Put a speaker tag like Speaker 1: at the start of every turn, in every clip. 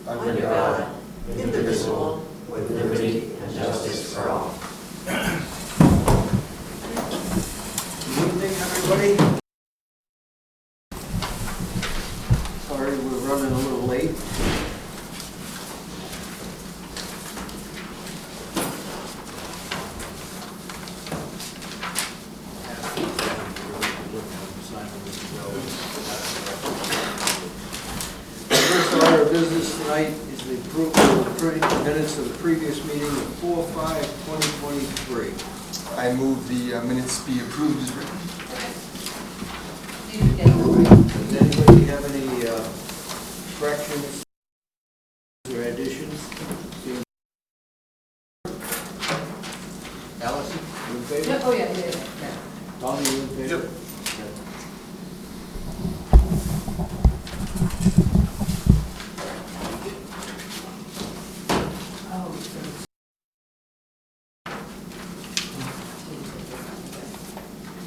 Speaker 1: under God, indivisible, with liberty and justice for all.
Speaker 2: Good evening, everybody. Sorry we're running a little late. First order of business tonight is the approval of the minutes of the previous meeting of 4/5/2023.
Speaker 3: I move the minutes be approved as written.
Speaker 2: Does anybody have any corrections or additions? Allison, you in favor?
Speaker 4: Oh, yeah.
Speaker 2: Tommy, you in favor?
Speaker 3: Yep.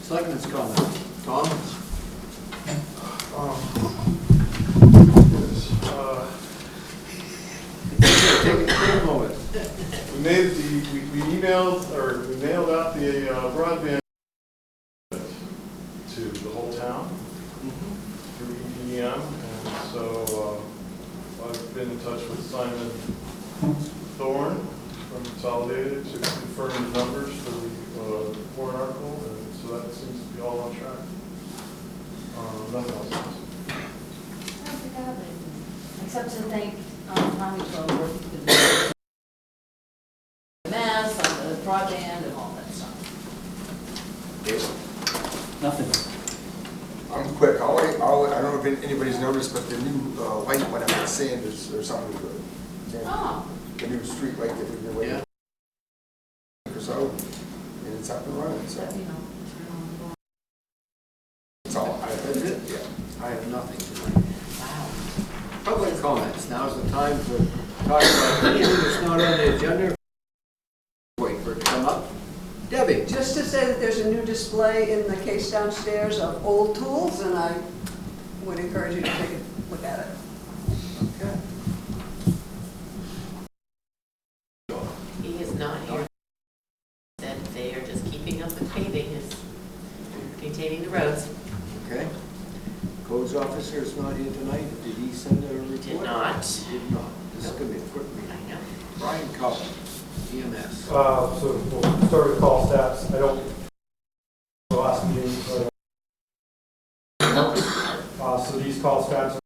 Speaker 2: Selectmen's comment. Tom? Take a moment.
Speaker 5: We mailed out the broadband to the whole town through EPM, and so I've been in touch with Simon Thorne from Consolidated to confirm the numbers for the warrant article, and so that seems to be all on track. Nothing else.
Speaker 4: Except to thank Tommy for working with the mass on the broadband and all that stuff.
Speaker 2: Nothing.
Speaker 3: I'm quick. I don't know if anybody's noticed, but the new light went out at Sanders or something good.
Speaker 4: Oh.
Speaker 3: The new street light that we've been waiting for so, and it's up and running. So
Speaker 4: But,
Speaker 3: that's all.
Speaker 2: That's it?
Speaker 3: Yeah.
Speaker 2: I have nothing tonight.
Speaker 4: wow.
Speaker 2: Public comments. Now's the time to talk about anything that's not on the agenda. Wait for it to come up. Debbie?
Speaker 6: Just to say that there's a new display in the case downstairs of old tools, and I would encourage you to take a look at it.
Speaker 2: Okay.
Speaker 1: He is not here. Said they are just keeping up with paving, is maintaining the roads.
Speaker 2: Okay. Codes officer is not here tonight. Did he send a report?
Speaker 1: Did not.
Speaker 2: Did not. This is going to be a quick meeting.
Speaker 1: I know.
Speaker 2: Brian Cullen, EMS.
Speaker 5: So we'll start with call stats. I don't, the last meeting, so these call stats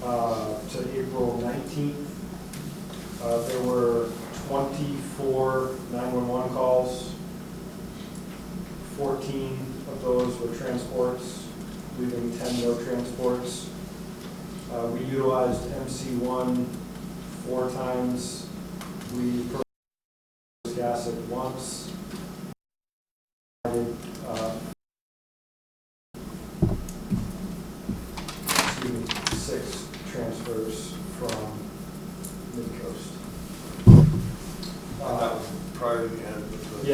Speaker 5: are to April 19th. There were 24 911 calls. 14 of those were transports, leaving 10 no transports. We utilized MC1 4 times. We provided gas at once. Provided 6 transfers from Mid-Coast.
Speaker 7: That was prior to the end of the...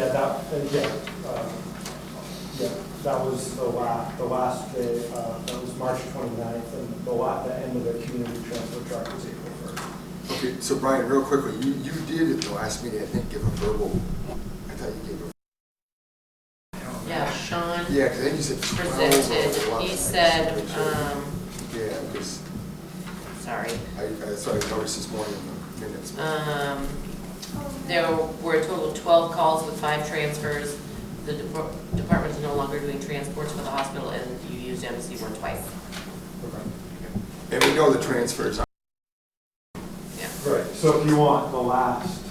Speaker 5: That was the last day. That was March 29th, and the end of the community transfer truck was April 1st.
Speaker 3: Okay, so Brian, real quickly, you did at the last meeting, I think, give a verbal. I thought you gave a.
Speaker 1: Yeah, Sean
Speaker 3: Yeah, because then you said 12 or
Speaker 1: presented,
Speaker 3: 11.
Speaker 1: he said,
Speaker 3: Yeah, because
Speaker 1: sorry,
Speaker 3: I saw I noticed this morning in the minutes.
Speaker 1: there were a total of 12 calls with 5 transfers. The department is no longer doing transports for the hospital, and you used MC1 twice.
Speaker 5: Okay.
Speaker 3: And we know the transfers.
Speaker 1: Yeah.
Speaker 5: Right. So if you want the last,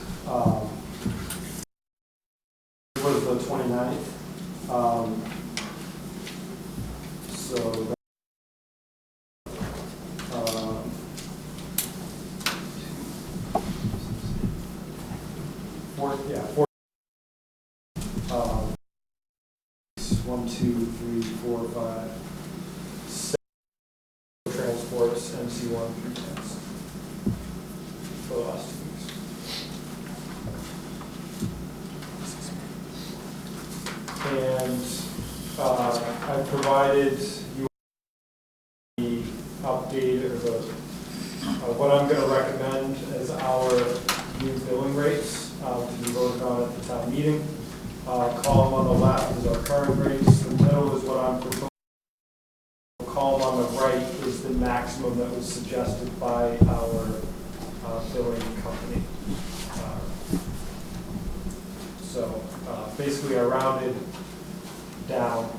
Speaker 5: was the 29th. So that, four. 1, 2, 3, 4, 5, 6 transports, MC1 3 times for the last 2 weeks. And I provided you the update or the
Speaker 8: what I'm gonna recommend is our new billing rates, to be voted on at the town meeting. Column on the left is our current rates, the middle is what I'm proposing. Column on the right is the maximum that was suggested by our billing company. So basically I rounded down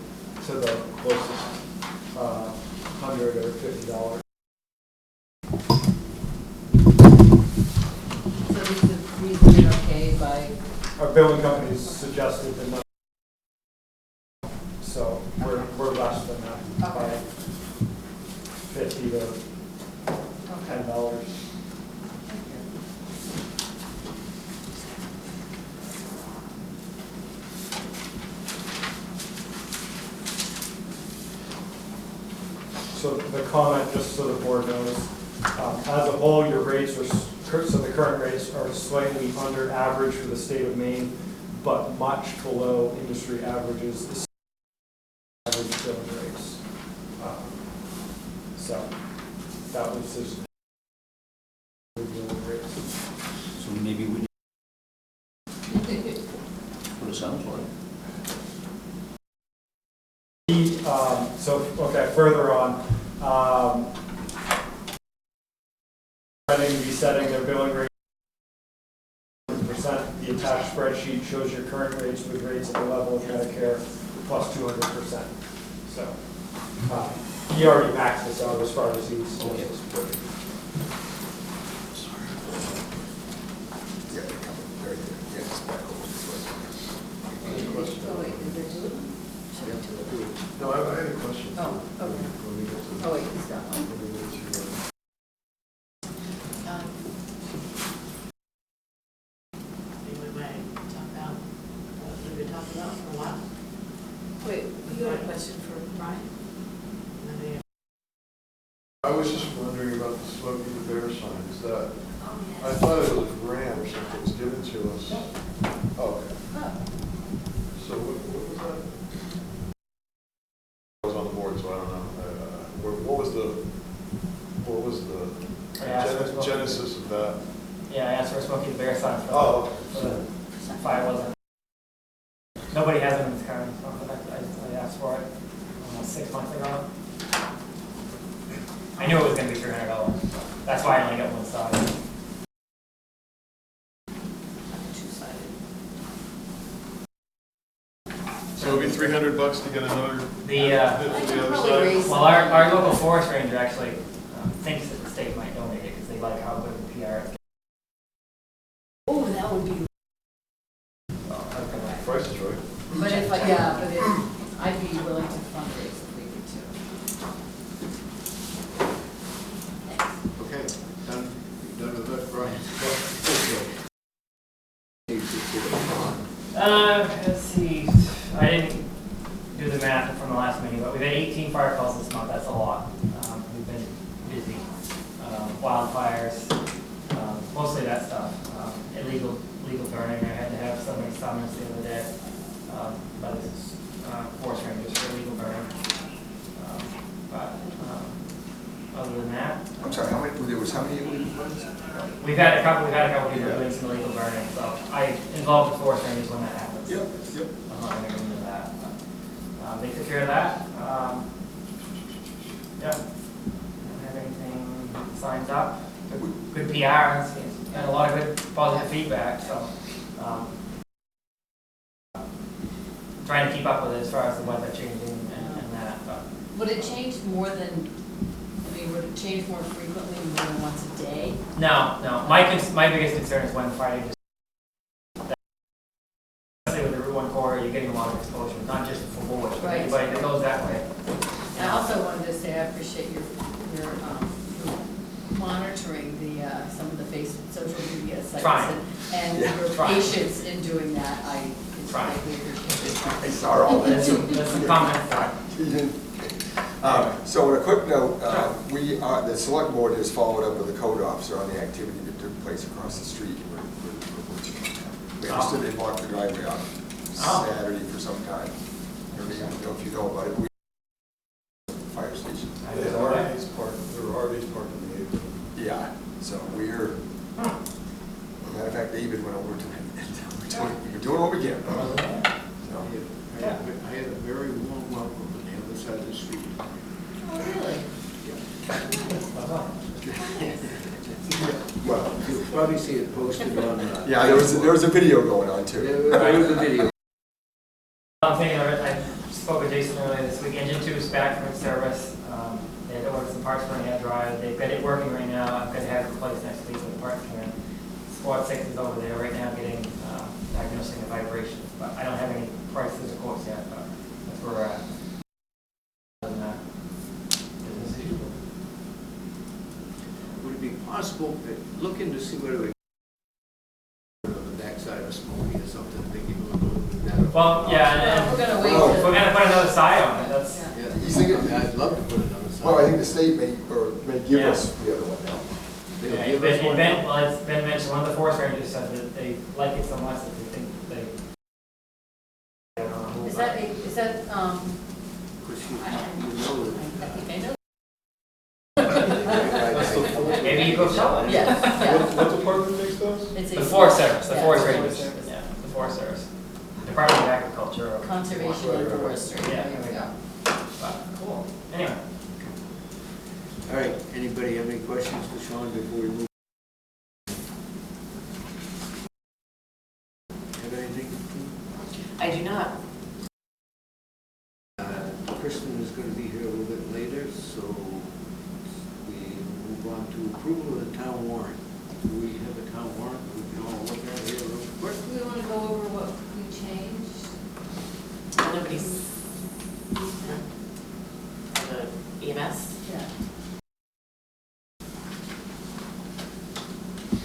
Speaker 8: to the closest $100 or $50.
Speaker 4: So this is reasonably okay by,
Speaker 8: Our billing company's suggested the number, so we're less than that by $50 to $10. So the comment, just so the board knows, as a whole, your rates are, so the current rates are slightly under average for the state of Maine, but much below industry averages, the average billing rates. So that was just the billing rates.
Speaker 2: So maybe we. What it sounds like.
Speaker 8: Okay, further on, resetting their billing rate 100%. The attached spreadsheet shows your current rates with rates at the level of Medicare plus 200%. So he already maxed this out as far as he's.
Speaker 3: Yeah, they're coming very good. Yeah, it's back over this way.
Speaker 7: Any questions?
Speaker 4: oh wait, is there two of them?
Speaker 7: No, I had a question.
Speaker 4: Oh, okay.
Speaker 7: When we get to-
Speaker 4: Oh wait, he's got one.
Speaker 7: when we get to,
Speaker 1: Maybe we might talk about what we've been talking about for a while.
Speaker 4: Wait, you had a question for Brian?
Speaker 7: I was just wondering about the Smokey the Bear sign. Is that,
Speaker 4: Oh,
Speaker 7: I thought it was a grant or something that was given to us. Oh, okay.
Speaker 4: Oh,
Speaker 7: So what was that? I was on the board, so I don't know. What was the genesis of that?
Speaker 9: Yeah, I asked for a Smokey the Bear sign for
Speaker 7: Oh,
Speaker 9: the fire wasn't. Nobody has them in this current, I asked for it 6 months ago. I knew it was going to be $300. That's why I only got one side.
Speaker 4: two-sided.
Speaker 7: so it'd be $300 to get another
Speaker 9: The
Speaker 7: bit for the other side?
Speaker 9: well, our local forest ranger actually thinks that the state might donate it because they like how good the PR is.
Speaker 4: Oh, that would be,
Speaker 7: Price is right.
Speaker 4: but if, I'd be willing to fundraise if we could too. Thanks.
Speaker 2: Okay, done with that, Brian.
Speaker 9: Let's see. I didn't do the math from the last meeting, but we've had 18 fire calls this month. That's a lot. We've been busy. Wildfires, mostly that stuff. Illegal burning. I had to have somebody summons the other day by the forest rangers for illegal burning. But other than that,
Speaker 3: I'm sorry, how many illegal ones?
Speaker 9: we've had a couple people doing some illegal burning. So I involve the forest rangers when that happens.
Speaker 3: Yep.
Speaker 9: I'm not going to go into that. But, they took care of that. Yeah. Don't have anything signs up. Good PR. Got a lot of good positive feedback. So trying to keep up with it as far as the weather changing and that. But
Speaker 4: Would it change more than, would it change more frequently, more than once a day?
Speaker 9: no. My biggest concern is when Friday just. Especially with the Route 1 corridor, you're getting a lot of exposure, not just for Woolwich, but
Speaker 4: Right.
Speaker 9: anybody that goes that way.
Speaker 4: And I also wanted to say I appreciate your monitoring some of the social media sites.
Speaker 9: Trying.
Speaker 4: And your
Speaker 9: Trying.
Speaker 4: patience in doing that, I
Speaker 9: Trying.
Speaker 4: greatly appreciate
Speaker 3: I
Speaker 4: it.
Speaker 3: saw all that.
Speaker 9: That's some comments.
Speaker 3: So on a quick note, the select board has followed up with the code officer on the activity that took place across the street. We understood they blocked the driveway on Saturday for some time. I don't even know if you know about it. Fire station.
Speaker 7: There were RVs parked in the apron.
Speaker 3: Yeah, So we're, matter of fact, David went over to him, and we're doing what we can. So,
Speaker 2: I had a very warm welcome on the other side of the street.
Speaker 4: Oh, really?
Speaker 3: well,
Speaker 2: You'll probably see it posted on.
Speaker 3: yeah, there was a video going on too.
Speaker 2: There was a video.
Speaker 9: I'm thinking of it, I spoke with Jason earlier this week, engine 2 is back from its service. They had ordered some parts for an air dryer, they've got it working right now, I'm gonna have it replaced next week when the parts come in. Sport 6 is over there right now getting, diagnosing the vibration, but I don't have any prices or quotes yet, but that's where we're at. Business as usual.
Speaker 2: Would it be possible, looking to see whether we on the backside of Smoky or something, thinking a little bit better.
Speaker 9: Well, yeah,
Speaker 4: We're
Speaker 9: and
Speaker 4: gonna wait.
Speaker 3: Oh.
Speaker 9: if we're gonna put another side on it, that's,
Speaker 4: Yeah.
Speaker 2: Yeah,
Speaker 3: He's thinking-
Speaker 2: I'd love to put it on the side.
Speaker 3: Well, I think the state may give
Speaker 9: Yeah.
Speaker 3: us the other one now.
Speaker 2: They'll
Speaker 9: yeah,
Speaker 2: give us one.
Speaker 9: it's been mentioned, one of the forest rangers said that they like it so much that they think they. I don't know who,
Speaker 4: Is
Speaker 9: but-
Speaker 4: that,
Speaker 2: Because you know
Speaker 4: I think I know.
Speaker 2: that.
Speaker 9: Maybe you go sell it.
Speaker 4: Yeah,
Speaker 7: What department makes those?
Speaker 4: It's a.
Speaker 9: The Forest Service, the
Speaker 4: Yeah,
Speaker 9: Forest
Speaker 4: it's
Speaker 9: Rangers,
Speaker 4: Service.
Speaker 9: yeah, the Forest Service. Department of Agriculture. or-
Speaker 4: Conservation and Forestry.
Speaker 9: Yeah, there we go. But, cool, anyway.
Speaker 2: All right, anybody have any questions for Sean before we move? Have anything?
Speaker 1: I do not.
Speaker 2: Kristen is going to be here a little bit later, so we move on to approval of the town warrant. Do we have a town warrant we can all look at here real quick?
Speaker 4: Do we want to go over what we changed?
Speaker 1: Nobody's. The EMS?
Speaker 4: Yeah.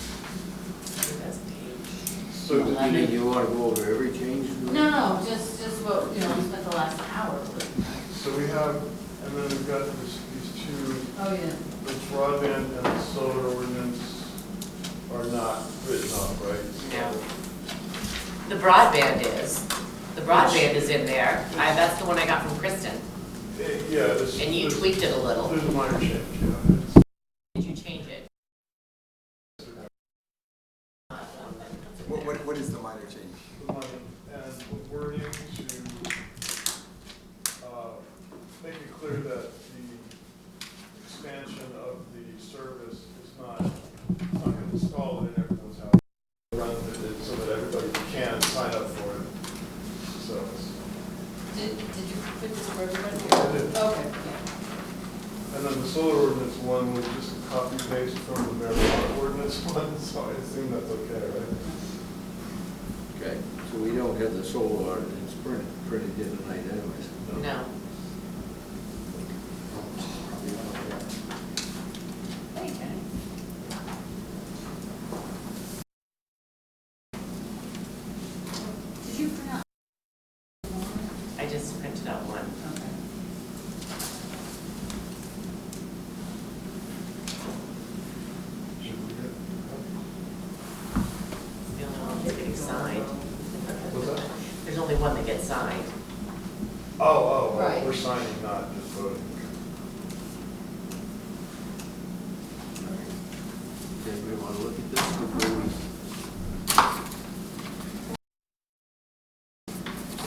Speaker 1: EMS page.
Speaker 7: So did
Speaker 2: I mean, you want to go over every change?
Speaker 4: No, just what, we spent the last hour with.
Speaker 5: So we have, and then we've got these two,
Speaker 4: Oh, yeah.
Speaker 5: the broadband and the solar ordinance are not written up, right?
Speaker 1: No. The broadband is. The broadband is in there. That's the one I got from Kristen.
Speaker 5: Yeah, this.
Speaker 1: And you tweaked it a little.
Speaker 5: There's a minor change, yeah.
Speaker 1: Did you change it?
Speaker 3: What is the minor change?
Speaker 5: The money and the wording to make it clear that the expansion of the service is not going to install it in everyone's house. Run it so that everybody can sign up for it. So,
Speaker 4: Did you put this for everybody?
Speaker 5: I did.
Speaker 4: Okay, yeah.
Speaker 5: and then the solar ordinance one was just a copy paste from the marijuana ordinance one, so I assume that's okay, right?
Speaker 2: Okay, so we don't have the solar ordinance printed here tonight anyways.
Speaker 1: No.
Speaker 4: Hey, Kenny. Did you print out?
Speaker 1: I just printed out one.
Speaker 4: Okay.
Speaker 1: The only one that's getting signed.
Speaker 5: What's that?
Speaker 1: There's only one that gets signed.
Speaker 5: Oh,
Speaker 4: Right.
Speaker 5: we're signing, not just voting.
Speaker 2: Does anybody want to look at this before we?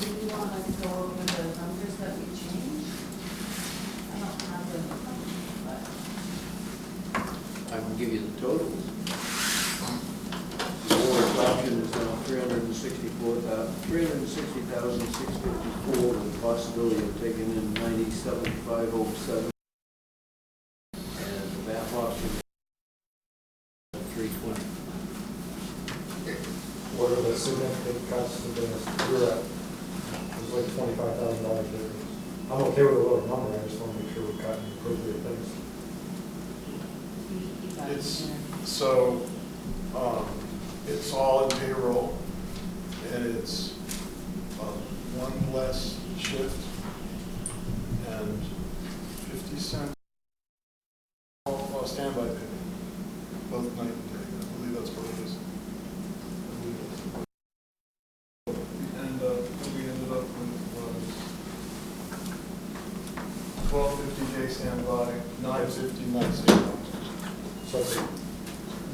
Speaker 4: Do you want to go over the numbers that we changed? I don't have them, but.
Speaker 2: I can give you the totals. The water adoption is now 360,654 with the possibility of taking in 97,507. And the back option is 320.
Speaker 8: What are the significant cuts to the, we're at, it's like $25,000 difference. I'm okay with a lower number, I just want to make sure we're cutting the appropriate things.
Speaker 5: It's, so, it's all in payroll, and it's one less shift and 50 cents standby pay, both night and day. I believe that's what it is. And we ended up with $12.50 day standby, $9.50 night standby.
Speaker 8: So it's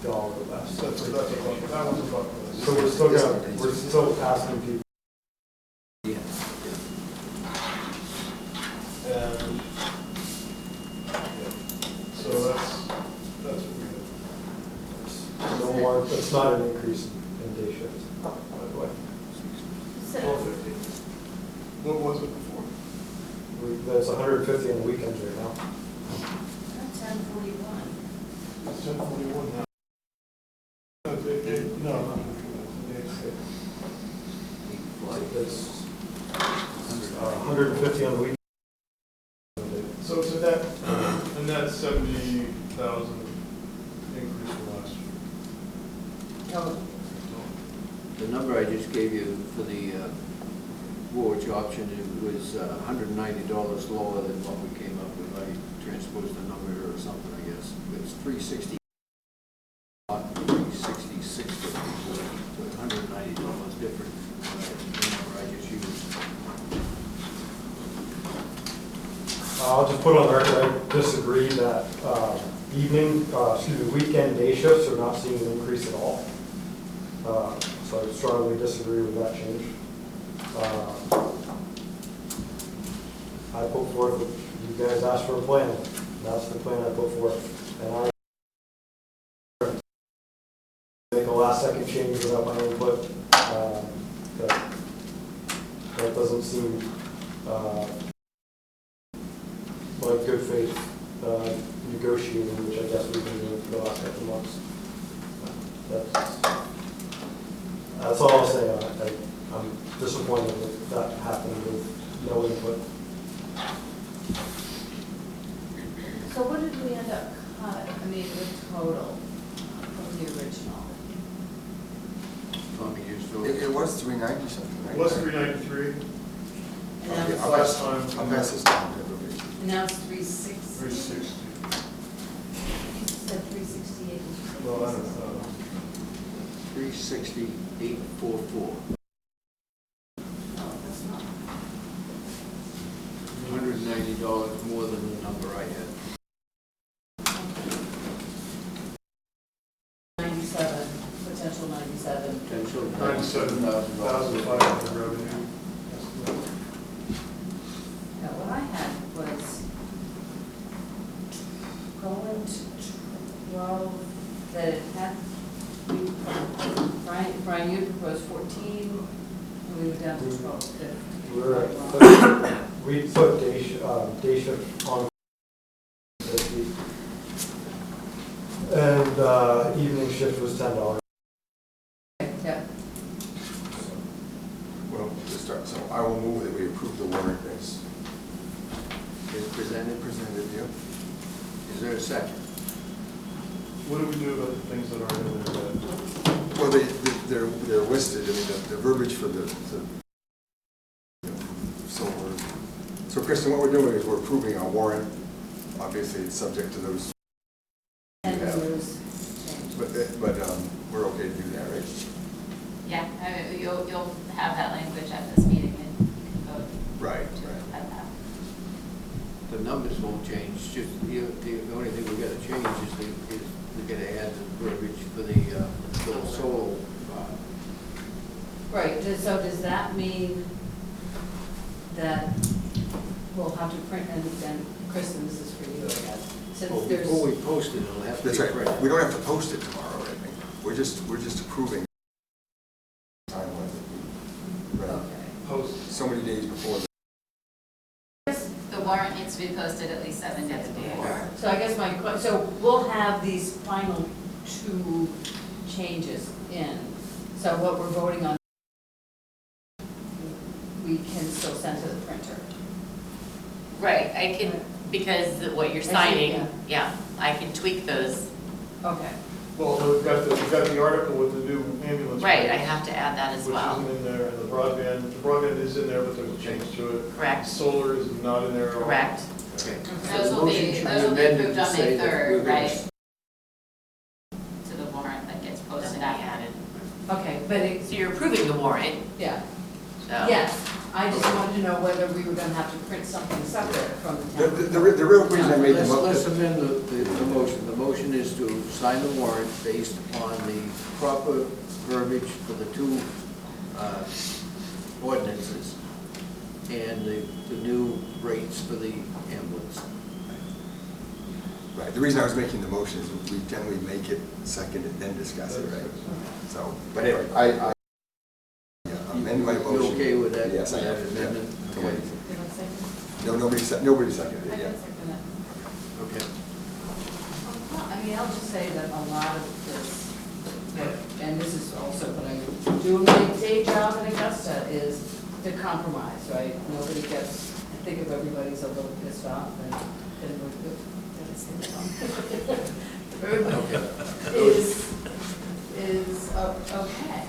Speaker 8: dollar less.
Speaker 5: That's a buck, that one's a buck less.
Speaker 8: So we're still asking people.
Speaker 2: Yeah.
Speaker 5: And, yeah, so that's what we have.
Speaker 8: No more, it's not an increase in day shifts, by the way.
Speaker 4: So,
Speaker 5: 1250. What was it before?
Speaker 8: There's 150 on the weekends right now.
Speaker 4: that's 1041.
Speaker 5: It's 1041 now. No, not 1041.
Speaker 8: It's 150 on the weekend.
Speaker 5: So it's a net 70,000 increase from last year.
Speaker 4: Total.
Speaker 2: The number I just gave you for the Woolwich option, it was $190 lower than what we came up with. I transposed the number or something, I guess. It's 360, not 366, but $190 different. The number I just used.
Speaker 8: I'll just put on the record, I disagree that weekend day shifts are not seeing an increase at all. So I strongly disagree with that change. I put forth, you guys asked for a plan, that's the plan I put forth. And I make a last second change without my input. That doesn't seem like good faith negotiating, which I guess we've been doing for the last couple of months. That's all I'll say on it. I'm disappointed that happened with no input.
Speaker 4: So what did we end up cut, the total from the original?
Speaker 2: Tommy used to
Speaker 3: It was 390 something, right?
Speaker 5: It was 393
Speaker 4: And now
Speaker 3: Okay,
Speaker 4: it's,
Speaker 5: last time.
Speaker 3: I'll pass this down to everybody.
Speaker 4: and now it's 360?
Speaker 5: 360.
Speaker 4: You said 368.
Speaker 5: Well, I don't know.
Speaker 2: 360,844.
Speaker 4: Oh, that's not.
Speaker 2: $190 more than the number I had.
Speaker 4: 97, potential 97.
Speaker 2: Potential
Speaker 5: $97,500 revenue.
Speaker 4: Now, what I had was going to 12, that it had, Brian, you proposed 14, and we were down to 12.
Speaker 8: We put day shift on 50, and evening shift was $10.
Speaker 4: Yeah.
Speaker 3: Well, to start, so I will move that we approve the warrant as
Speaker 2: is presented.
Speaker 3: yeah.
Speaker 2: Is there a second?
Speaker 5: What do we do about the things that aren't in there?
Speaker 3: Well, they're listed, I mean, the verbiage for so Kristen, what we're doing is we're approving our warrant. Obviously, it's subject to those,
Speaker 4: And
Speaker 3: Yeah.
Speaker 4: those changes.
Speaker 3: but we're okay to do that, right?
Speaker 10: Yeah, you'll have that language at this meeting and you can vote
Speaker 3: Right,
Speaker 10: to
Speaker 3: right.
Speaker 10: add that.
Speaker 2: The numbers won't change, just the only thing we gotta change is we gotta add the verbiage for the solar.
Speaker 4: Right, so does that mean that we'll have to print, and Kristen, this is for you, I guess, since
Speaker 2: Well,
Speaker 4: there's.
Speaker 2: before we post it, it'll have to
Speaker 3: That's
Speaker 2: be
Speaker 3: right.
Speaker 2: printed.
Speaker 3: We don't have to post it tomorrow, I think. We're just approving time limit. Right.
Speaker 4: Okay.
Speaker 5: Post.
Speaker 3: So many days before.
Speaker 10: The warrant needs to be posted at least 7 days before.
Speaker 4: So I guess so we'll have these final 2 changes in. So what we're voting on, we can still send to the printer.
Speaker 1: Right, I can, because what you're
Speaker 4: I see,
Speaker 1: signing, yeah, I can tweak those.
Speaker 4: Okay.
Speaker 5: Well, we've got the article with the new ambulance.
Speaker 1: Right, I have to add that as
Speaker 5: Which
Speaker 1: well.
Speaker 5: isn't in there, and the broadband is in there, but there's a change to it.
Speaker 1: Correct,
Speaker 5: Solar is not in there at all.
Speaker 1: correct.
Speaker 2: Okay.
Speaker 10: Those will
Speaker 2: Motion
Speaker 10: be
Speaker 2: should
Speaker 10: approved
Speaker 2: amended to
Speaker 10: on
Speaker 2: say
Speaker 10: May
Speaker 2: that
Speaker 10: 3rd,
Speaker 2: we're gonna
Speaker 10: right? To the warrant that gets posted
Speaker 1: Doesn't
Speaker 10: after.
Speaker 1: added.
Speaker 4: Okay, but
Speaker 1: So you're approving the warrant,
Speaker 4: yeah,
Speaker 1: so.
Speaker 4: yes, I just wanted to know whether we were gonna have to print something separate from the town.
Speaker 3: The real reason I made the
Speaker 2: Let's
Speaker 3: motion.
Speaker 2: amend the motion. The motion is to sign the warrant based upon the proper verbiage for the two ordinances and the new rates for the ambulance.
Speaker 3: Right, the reason I was making the motion is we generally make it second and then discuss it, right? So, but anyway, I amend my motion.
Speaker 2: You okay with that?
Speaker 3: Yes, I am.
Speaker 2: That amendment?
Speaker 3: Yeah.
Speaker 2: Okay.
Speaker 4: Did I second?
Speaker 3: No, nobody seconded
Speaker 4: I
Speaker 3: it yet.
Speaker 4: can second it.
Speaker 2: Okay.
Speaker 4: Well, I mean, I'll just say that a lot of this, and this is also what I do in my day job in Augusta, is to compromise, right? Nobody gets, I think if everybody's a little pissed off, then we're good. Is okay.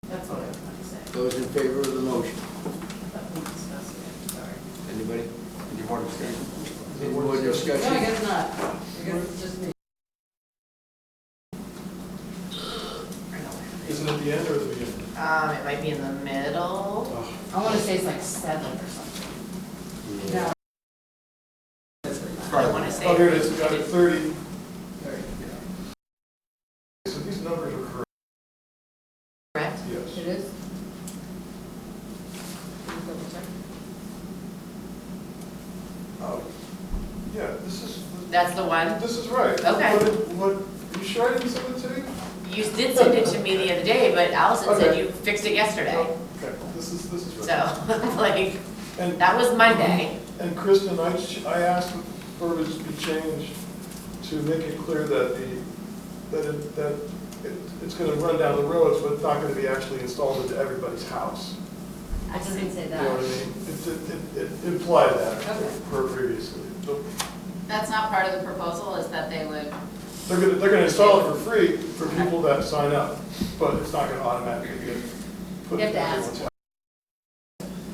Speaker 4: That's what I was trying to say.
Speaker 2: Those in favor of the motion?
Speaker 4: Let me discuss it, sorry.
Speaker 2: Anybody?
Speaker 3: Any more discussion?
Speaker 2: Any more
Speaker 4: No, I
Speaker 2: discussion?
Speaker 4: guess not. I guess it's just me.
Speaker 5: Is it at the end or at the beginning?
Speaker 1: It might be in the middle.
Speaker 5: Oh,
Speaker 4: I want to say it's like 7 or something. No.
Speaker 1: I want to say.
Speaker 5: Oh, here it is, got it, 30.
Speaker 4: Very
Speaker 5: So these numbers are correct.
Speaker 1: Correct?
Speaker 5: Yes.
Speaker 4: It is? Can you double check?
Speaker 5: Oh, yeah, this is.
Speaker 1: That's the one?
Speaker 5: This is right.
Speaker 1: Okay.
Speaker 5: Are you sure I didn't send it to you?
Speaker 1: You did send it to me the other day, but Allison said
Speaker 5: Okay.
Speaker 1: you fixed it yesterday.
Speaker 5: Okay, this is right.
Speaker 1: So, like,
Speaker 5: And-
Speaker 1: that was Monday.
Speaker 5: And Kristen, I asked the verbiage to be changed to make it clear that it's gonna run down the roads, but it's not gonna be actually installed into everybody's house.
Speaker 4: I didn't say
Speaker 5: You know what I
Speaker 4: that.
Speaker 5: mean? It implied that
Speaker 4: Okay.
Speaker 5: previously.
Speaker 10: That's not part of the proposal, is that they would,
Speaker 5: They're gonna install it for free for people that sign up, but it's not gonna automatically get put
Speaker 4: You
Speaker 5: into
Speaker 4: have to ask.
Speaker 5: everyone's house.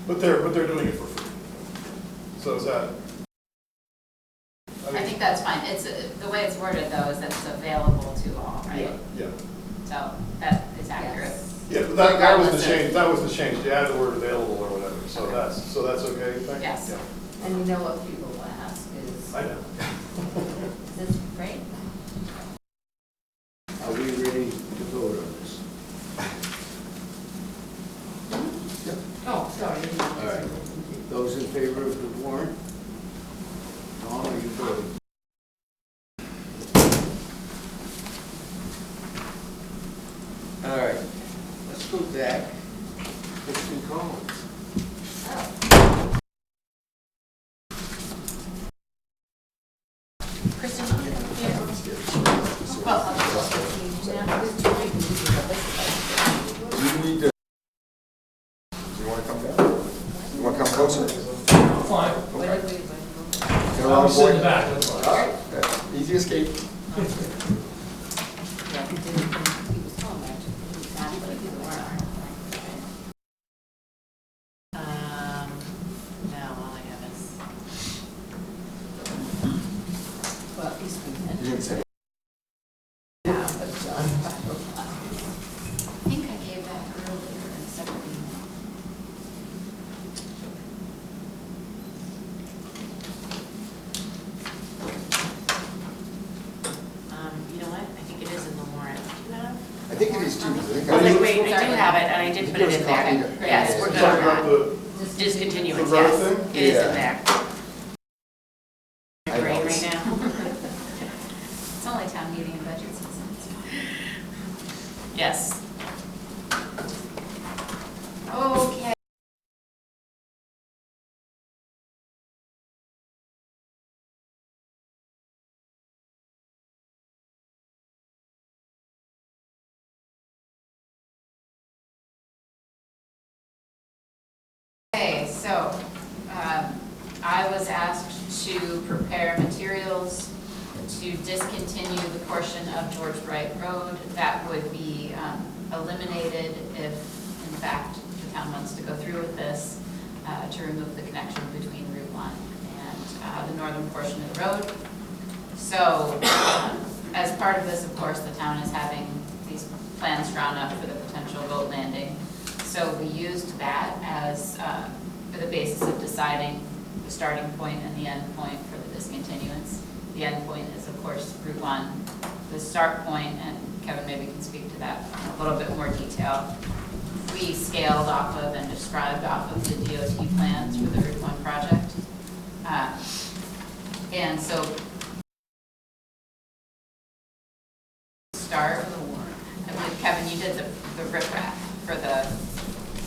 Speaker 5: But they're doing it for free. So is that?
Speaker 10: I think that's fine. It's, the way it's worded though, is that it's available to all, right?
Speaker 5: Yeah.
Speaker 10: So that is accurate.
Speaker 4: Yes.
Speaker 5: Yeah, but that was
Speaker 10: Regardless
Speaker 5: the
Speaker 10: of-
Speaker 5: change, that was the change, you add the word available or whatever, so that's okay, you think?
Speaker 10: Yes.
Speaker 5: Yeah.
Speaker 4: And you know what people will ask is,
Speaker 5: I know.
Speaker 4: is this great?
Speaker 2: Are we ready to vote on this?
Speaker 4: Oh, sorry.
Speaker 2: All right. Those in favor of the warrant? Dawn, are you voting? All right, let's go back. Kristen Collins.
Speaker 1: Kristen, I'm gonna come here. Well,
Speaker 3: You need to, do you want to come down? You want to come closer?
Speaker 9: Fine.
Speaker 3: Okay.
Speaker 9: I'll sit in the back, that's fine.
Speaker 3: All right, easy escape.
Speaker 4: Yeah, he did, he was home actually. He was actually did the warrant.
Speaker 1: no, all I have is,
Speaker 4: Well, he's been.
Speaker 3: You didn't say.
Speaker 4: Yeah, but,
Speaker 10: I think I gave that earlier in a separate email.
Speaker 1: you know what? I think it is in the warrant. Do you have?
Speaker 3: I think it is too. because I think
Speaker 1: I was like,
Speaker 3: I-
Speaker 1: wait, I do have it, and I did put it in there. Yes, we're good on
Speaker 5: Talking about
Speaker 1: that.
Speaker 5: the,
Speaker 1: Discontinuance,
Speaker 5: The road
Speaker 1: yes,
Speaker 5: thing?
Speaker 1: it is
Speaker 3: Yeah.
Speaker 1: in there.
Speaker 3: I know,
Speaker 1: Brain
Speaker 3: it's-
Speaker 1: right now.
Speaker 10: It's only town meeting and budget season. It's fine.
Speaker 1: Yes. Okay. Okay, so, I was asked to prepare materials to discontinue the portion of George Wright Road that would be eliminated if, in fact, the town wants to go through with this, to remove the connection between Route 1 and the northern portion of the road. So, as part of this, of course, the town is having these plans drawn up for the potential boat landing. So So we used that as for the basis of deciding the starting point and the end point for the discontinuance. The end point is, of course, Route 1. The start point, and Kevin maybe can speak to that in a little bit more detail, we scaled off of and described off of the DOT plans for the Route 1 project. And so start with Kevin, you did the riprap for the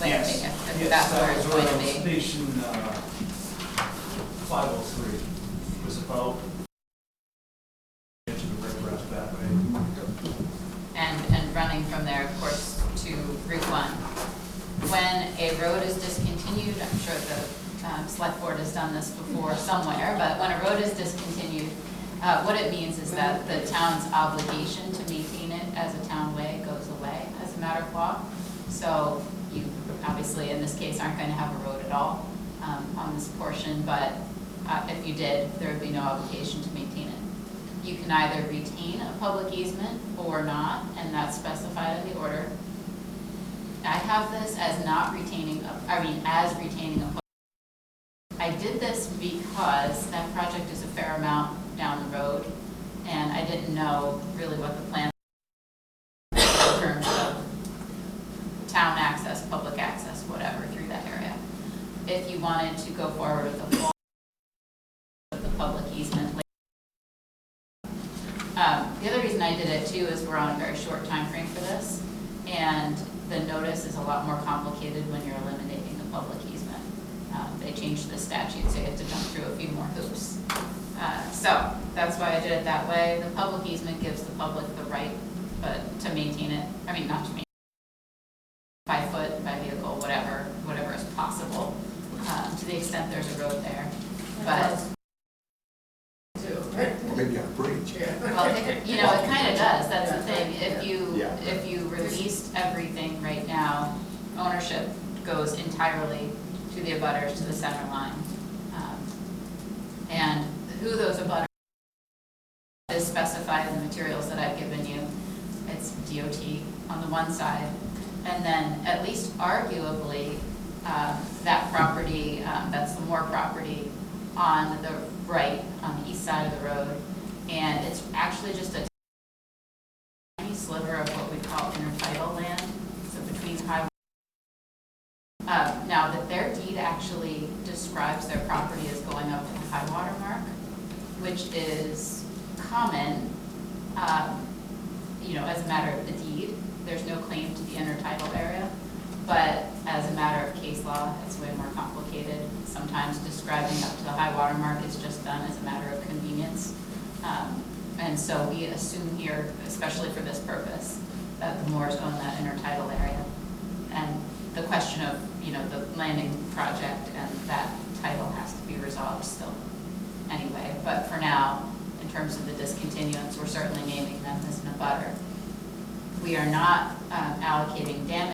Speaker 1: landing.
Speaker 8: Yes,
Speaker 1: That's where it's going to be.
Speaker 8: Station 503 was about into the riprap that way.
Speaker 1: And running from there, of course, to Route 1. When a road is discontinued, I'm sure the select board has done this before somewhere, but when a road is discontinued, what it means is that the town's obligation to maintain it as a town way goes away as a matter of law. So you obviously, in this case, aren't going to have a road at all on this portion, but if you did, there would be no obligation to maintain it. You can either retain a public easement or not, and that's specified in the order. I have this as not retaining, as retaining a public. I did this because that project is a fair amount down the road, and I didn't know really what the plan was in terms of town access, public access, whatever, through that area. If you wanted to go forward with the full of the public easement. The other reason I did it too is we're on a very short time frame for this, and the notice is a lot more complicated when you're eliminating the public easement. They changed the statute, so you have to jump through a few more hoops. So that's why I did it that way. The public easement gives the public the right to maintain it. I mean, not to maintain it, by foot, by vehicle, whatever is possible, to the extent there's a road there. But
Speaker 3: Or maybe on a bridge.
Speaker 1: well, it kind of does. That's the thing. If you released everything right now, ownership goes entirely to the abutters, to the center line. And who those abutters is specified in the materials that I've given you. It's DOT on the one side, and then at least arguably that property, that's the Moore property on the right, on the east side of the road, and it's actually just a tiny sliver of what we call intertidal land, so between high. Now that their deed actually describes their property as going up to the high water mark, which is common, as a matter of the deed. There's no claim to the intertidal area, but as a matter of case law, it's way more complicated. Sometimes describing up to the high water mark is just done as a matter of convenience. And so we assume here, especially for this purpose, that the Moores own that intertidal area. And the question of, the landing project and that title has to be resolved still anyway. But for now, in terms of the discontinuance, we're certainly naming them as an abutter. We are not allocating damage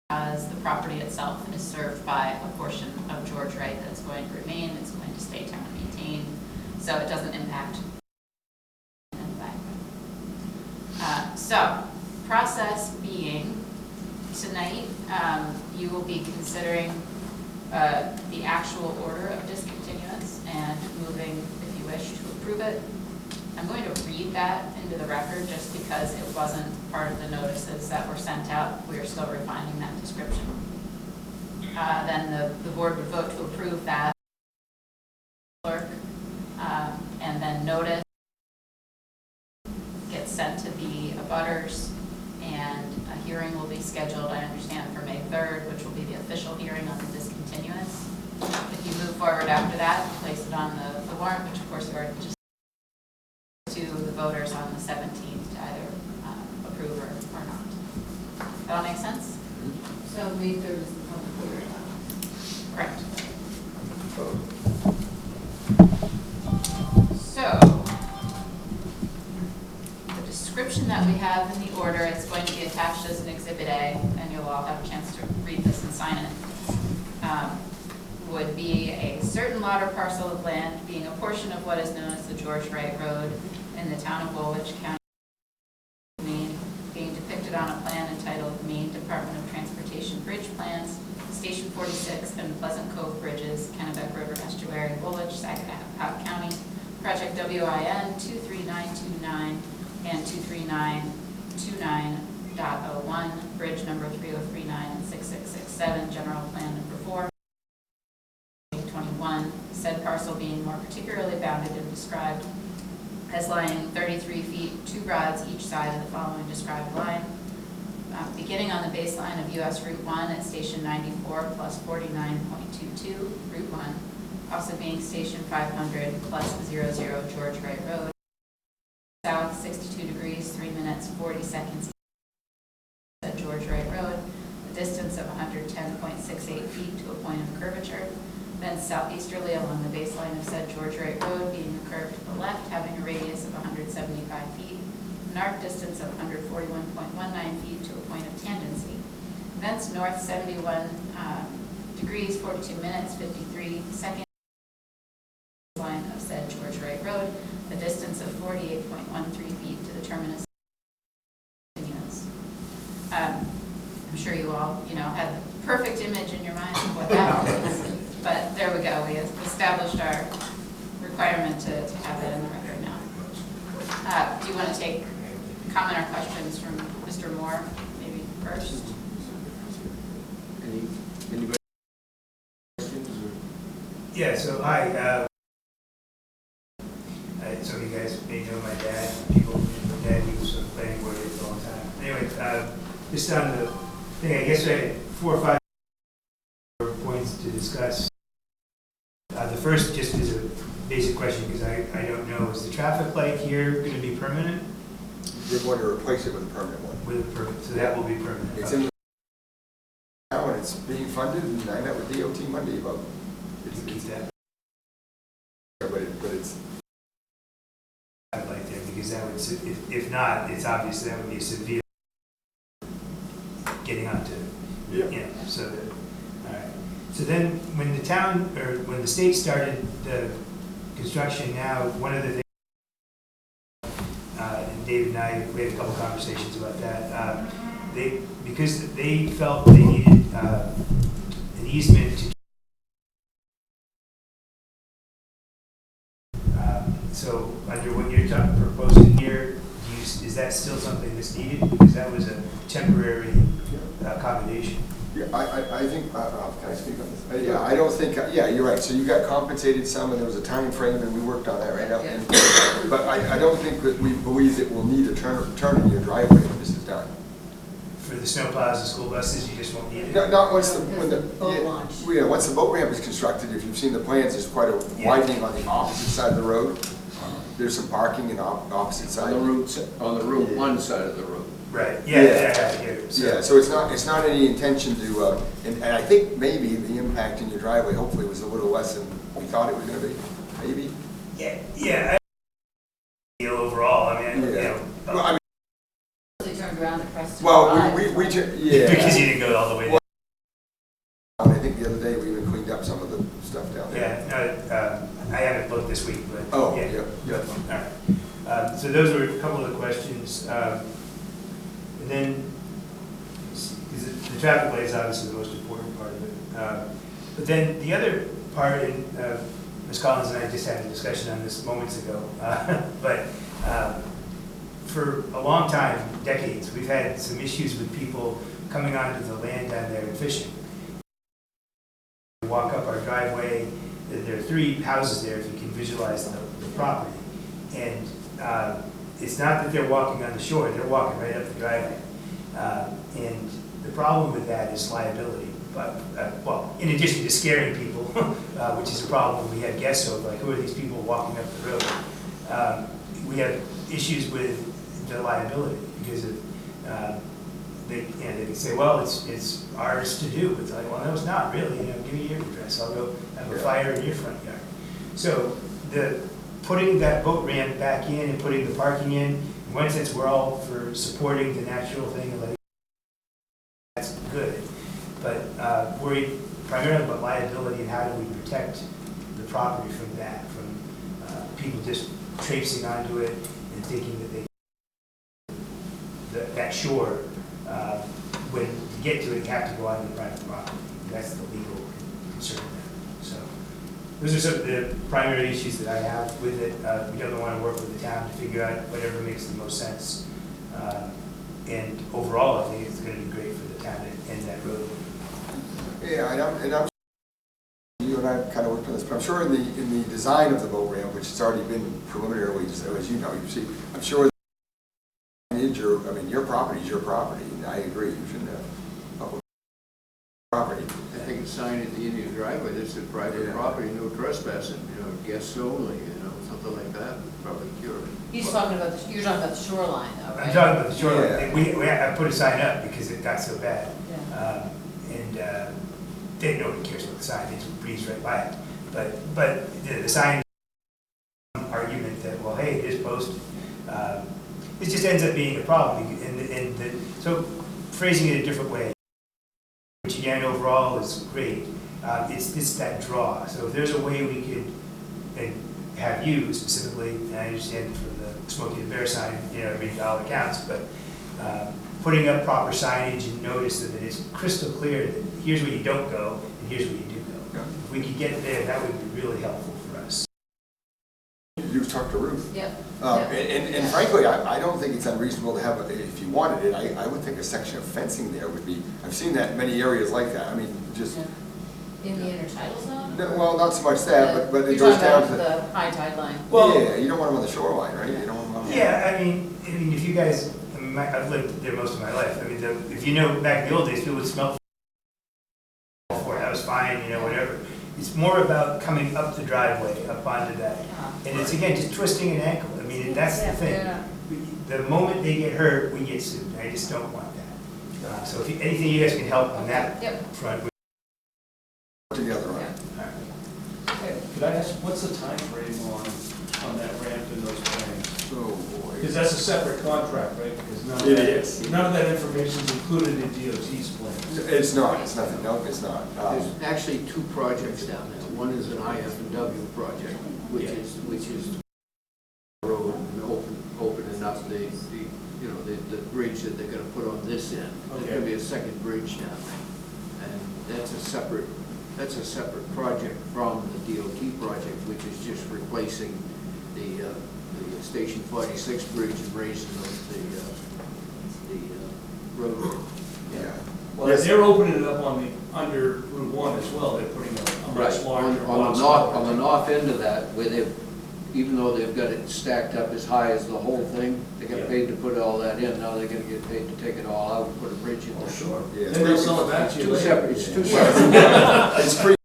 Speaker 1: because the property itself is served by a portion of George Wright that's going to remain. It's going to stay town maintained, so it doesn't impact in any way. So, process being, tonight you will be considering the actual order of discontinuance and moving, if you wish, to approve it. I'm going to read that into the record just because it wasn't part of the notices that were sent out. We are still refining that description. Then the board would vote to approve that clerk, and then notice gets sent to the abutters, and a hearing will be scheduled, I understand, for May 3rd, which will be the official hearing on the discontinuance. If you move forward after that, place it on the warrant, which of course you already just to the voters on the 17th to either approve or not. That all make sense?
Speaker 4: So May 3rd is the public hearing.
Speaker 1: Correct. So, the description that we have in the order, it's going to be attached as an Exhibit A, and you'll all have a chance to read this and sign it, would be a certain lot or parcel of land being a portion of what is known as the George Wright Road in the town of Woolwich, County of Maine, being depicted on a plan entitled Maine Department of Transportation Bridge WIN 23929 and 23929.01, bridge number 3039 and 6667, general plan and perform. 21, said parcel being more particularly bounded and described as lying 33 feet, 2 rods each side of the following described line, beginning on the baseline of US Route 1 at station 94 plus 49.22, Route 1, also being station 500 plus 00 George Wright Road, south 62 degrees, 3 minutes, 40 seconds at George Wright Road, a distance of 110.68 feet to a point of curvature, then southeasterly along the baseline of said George Wright Road, being a curve to the left, having a radius of 175 feet, an arc distance of 141.19 feet to a point of tangency. Thence north 71 degrees, 42 minutes, 53 seconds, line of said George Wright Road, a distance of 48.13 feet to the terminus. I'm sure you all, had the perfect image in your mind of what that all is. But there we go. We established our requirement to have that in the record now. Do you want to take comment or questions from Mr. Moore, maybe first?
Speaker 2: Anybody questions?
Speaker 11: Yeah, so some of you guys may know my dad. People, my dad, he was on the planning board for a long time. Anyway, just on the thing, I guess I had 4 or 5 points to discuss. The first, just is a basic question, because I don't know, is the traffic light here going to be permanent?
Speaker 3: They want to replace it with a permanent one.
Speaker 11: With a permanent, so that will be permanent.
Speaker 3: It's in the now, and it's being funded, and I met with DOT Monday about
Speaker 11: To keep that
Speaker 3: but it's
Speaker 11: light there, because that would, if not, it's obvious that would be a severe getting onto, so that, all right. So then, when the town, or when the state started the construction now, one of the things, and David and I, we had a couple conversations about that, because they felt they needed an easement to, so under what you're proposing here, is that still something that's needed? Because that was a temporary accommodation.
Speaker 3: Yeah, I think, can I speak on this? Yeah, I don't think, yeah, you're right. So you got compensated some, and there was a time frame, and we worked on that right now.
Speaker 4: Yeah.
Speaker 3: But I don't think that we believe that we'll need a turn in your driveway when this is done.
Speaker 11: For the snowplows and school buses, you just won't need it?
Speaker 3: Not once the,
Speaker 4: Because
Speaker 3: when
Speaker 4: the boat launch.
Speaker 3: once the boat ramp is constructed, if you've seen the plans, there's quite a widening on the opposite side of the road. There's some parking in the opposite side.
Speaker 2: On the Route 1 side of the road.
Speaker 11: Right,
Speaker 3: So it's not any intention to, and I think maybe the impact in your driveway hopefully was a little less than we thought it was going to be, maybe?
Speaker 11: Yeah. Overall, I mean,
Speaker 3: Well, I mean,
Speaker 4: They turned around and pressed.
Speaker 3: well, we yeah.
Speaker 11: because you didn't go all the way down.
Speaker 3: I think the other day we even cleaned up some of the stuff down there.
Speaker 11: Yeah, I haven't looked this week, but.
Speaker 3: Oh,
Speaker 11: yeah.
Speaker 3: yeah.
Speaker 11: All right. So those were a couple of the questions. And then, the traffic light is obviously the most important part of it. But then the other part, and Ms. Collins and I just had a discussion on this moments ago, but for a long time, decades, we've had some issues with people coming onto the land down there and fishing. We walk up our driveway, there are 3 houses there if you can visualize the property. And it's not that they're walking on the shore, they're walking right up the driveway. And the problem with that is liability. But, well, in addition to scaring people, which is a problem we had guests over, like who are these people walking up the road? We have issues with the liability because of, they can say, well, it's ours to do. It's like, well, no, it's not really. Give me your address. I'll go have a fire in your front yard. So putting that boat ramp back in and putting the parking in one sense, we're all for supporting the natural thing and letting, that's good. But worried primarily about liability and how do we protect the property from that, from people just traipsing onto it and thinking that that shore, when to get to it, you have to go onto the private property. That's the legal concern there. So those are some of the primary issues that I have with it. We definitely want to work with the town to figure out whatever makes the most sense. And overall, I think it's going to be great for the town to end that road.
Speaker 3: Yeah, and I'm, you and I kind of worked on this, but I'm sure in the design of the boat ramp, which has already been preliminarily, as you know, you see, I'm sure your property is your property, and I agree, you shouldn't have public property.
Speaker 2: I think a sign at the Indian driveway that said private property, no trespassing, guests only, something like that would probably cure it.
Speaker 4: You're talking about the shoreline though, right?
Speaker 11: I'm talking about the shoreline.
Speaker 3: Yeah.
Speaker 11: I put a sign up because it got so bad.
Speaker 4: Yeah.
Speaker 11: Then nobody cares about the sign, they just breeze right by it. But the sign argument that, well, hey, it is posted. It just ends up being a problem. So phrasing it a different way, which again overall is great, it's that draw. So if there's a way we could have you specifically, and I understand for the Smokey the Bear sign, every dollar counts, but putting up proper signage and notice that it's crystal clear that here's where you don't go and here's where you do go.
Speaker 3: Yeah.
Speaker 11: If we could get there, that would be really helpful for us.
Speaker 3: You've talked to Ruth.
Speaker 4: Yep.
Speaker 3: And frankly, I don't think it's unreasonable to have, if you wanted it, I would think a section of fencing there would be, I've seen that in many areas like that. I mean, just.
Speaker 4: Yeah. In the intertidal zone?
Speaker 3: No, well, not so much that, but it
Speaker 4: You're
Speaker 3: goes down
Speaker 4: talking
Speaker 3: to
Speaker 4: about the high tide line.
Speaker 11: Well,
Speaker 3: yeah, you don't want them on the shoreline, right? You don't want them on the.
Speaker 11: yeah, I mean, if you guys, I've lived there most of my life. I mean, if you know, back in the old days, people would smell for it. That was fine, whatever. It's more about coming up the driveway, up onto that. And it's, again, just twisting an ankle. I mean, that's the thing.
Speaker 4: Yeah.
Speaker 11: The moment they get hurt, we get sued. I just don't want that. So if anything you guys can help on that front.
Speaker 3: Together, right?
Speaker 8: Could I ask, what's the time frame on that ramp and those plans?
Speaker 3: Oh, boy.
Speaker 8: Because that's a separate contract, right? Because
Speaker 3: It is.
Speaker 8: none of that information is included in DOT's plans.
Speaker 3: It's not, it's nothing, no, it's not.
Speaker 2: There's actually two projects down there. One is an IF&W project, which is road and opening up the bridge that they're gonna put on this end. There's gonna be a second bridge down there. And that's a separate project from the DOT project, which is just replacing the Station 46 bridge and raising the road.
Speaker 3: Yeah.
Speaker 8: Well, they're opening it up under Route 1 as well. They're putting a much larger box.
Speaker 2: On the north end of that, where even though they've got it stacked up as high as the whole thing, they got paid to put all that in, now they're gonna get paid to take it all out and put a bridge in there.
Speaker 8: Sure.
Speaker 3: Yeah,
Speaker 8: Then they'll sell it back to you later.
Speaker 2: It's two separate.
Speaker 3: It's pretty.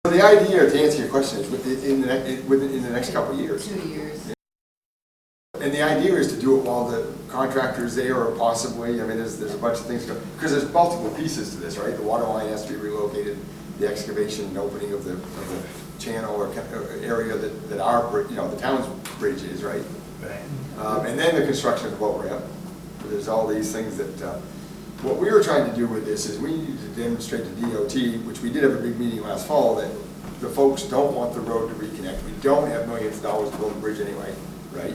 Speaker 3: The idea, to answer your question, is within the next couple of years.
Speaker 4: 2 years.
Speaker 3: And the idea is to do it while the contractor's there, or possibly, I mean, there's a bunch of things, because there's multiple pieces to this, right? The water line has to be relocated, the excavation and opening of the channel or area that our, the town's bridge is, right?
Speaker 11: Right.
Speaker 3: And then the construction of the boat ramp. There's all these things that, what we were trying to do with this is we needed to demonstrate to DOT, which we did have a big meeting last fall, that the folks don't want the road to reconnect. We don't have millions of dollars to build a bridge anyway, right?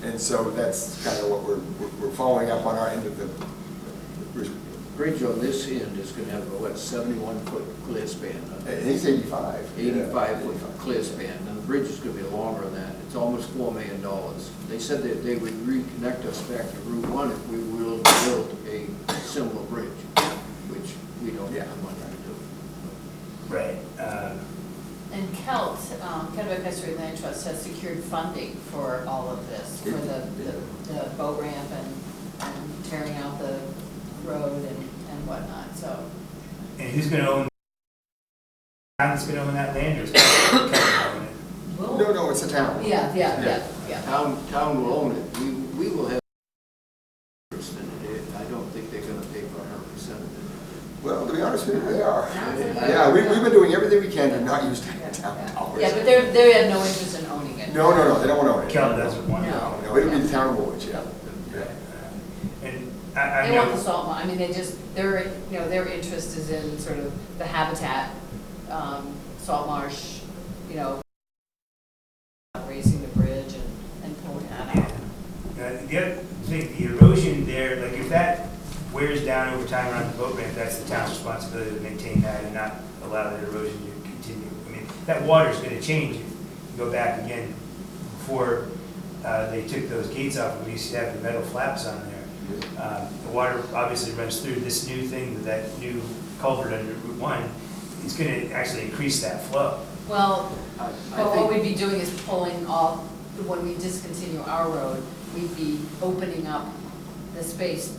Speaker 3: And so that's kind of what we're following up on our end of the
Speaker 2: Bridge on this end is gonna have a, 71-foot clear span.
Speaker 3: I think it's 85.
Speaker 2: 85-foot clear span, and the bridge is gonna be longer than that. It's almost $4 million. They said that they would reconnect us back to Route 1 if we were willing to build a similar bridge, which we don't have the money to do.
Speaker 11: Right.
Speaker 4: And Kennebec History Land Trust has secured funding for all of this, for the boat ramp and tearing out the road and whatnot, so.
Speaker 11: And who's going to own? Town's going to own that land, or is Kennebec own it?
Speaker 3: No, it's a town.
Speaker 4: Yeah.
Speaker 2: Town will own it. We will have interest in it. I don't think they're gonna pay for 100% of it.
Speaker 3: Well, to be honest with you, they are. Yeah, we've been doing everything we can to not use town dollars.
Speaker 4: Yeah, but they have no interest in owning it.
Speaker 3: No, they don't want to own it.
Speaker 11: Cal doesn't want to.
Speaker 3: No, it'll be the town of Woolwich, yeah.
Speaker 11: And I
Speaker 4: They want the
Speaker 11: know,
Speaker 4: salt mine, I mean, their interest is in sort of the habitat, salt marsh, raising the bridge and pulling that out.
Speaker 11: the other thing, the erosion there, like if that wears down over time around the boat ramp, that's the town's responsibility to maintain that and not allow the erosion to continue. I mean, that water's gonna change if you go back again. Before they took those gates off, we used to have the metal flaps on there. The water obviously runs through this new thing, with that new culvert under Route 1. It's gonna actually increase that flow.
Speaker 4: Well,
Speaker 2: I
Speaker 4: but what
Speaker 2: think,
Speaker 4: we'd be doing is pulling off, when we discontinue our road, we'd be opening up the space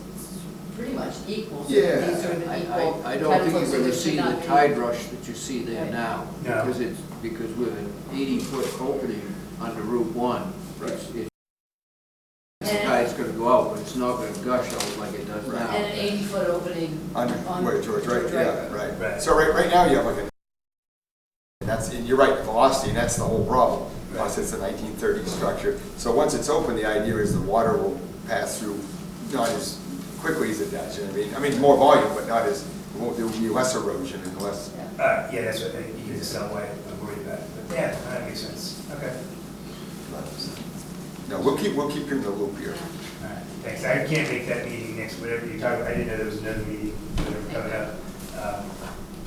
Speaker 4: pretty much equal. So
Speaker 3: Yeah.
Speaker 4: these are the equal.
Speaker 2: I don't think
Speaker 4: pedals, so
Speaker 2: you're gonna
Speaker 4: there
Speaker 2: see
Speaker 4: should
Speaker 2: the
Speaker 4: not be-
Speaker 2: tide rush that you see there
Speaker 4: Right.
Speaker 2: now.
Speaker 11: No.
Speaker 2: Because with an 80-foot opening under Route 1, the tide's gonna go out, but it's not gonna gush out like it does now.
Speaker 4: And an 80-foot opening.
Speaker 3: Under,
Speaker 4: on
Speaker 3: wait, George, right,
Speaker 4: George
Speaker 3: yeah,
Speaker 4: Wright.
Speaker 3: right. So right now you have like and you're right, the velocity, and that's the whole problem. Plus it's a 1930s structure. So once it's open, the idea is the water will pass through not as quickly as it does, you know what I mean? I mean, more volume, but not as, there will be less erosion and less.
Speaker 11: Yeah, that's what, you can tell why I'm worried about it. But yeah, that makes sense. Okay.
Speaker 3: No, we'll keep you in the loop here.
Speaker 11: All right, thanks. I can't make that meeting next, whatever you're talking about. I didn't know there was another meeting coming up.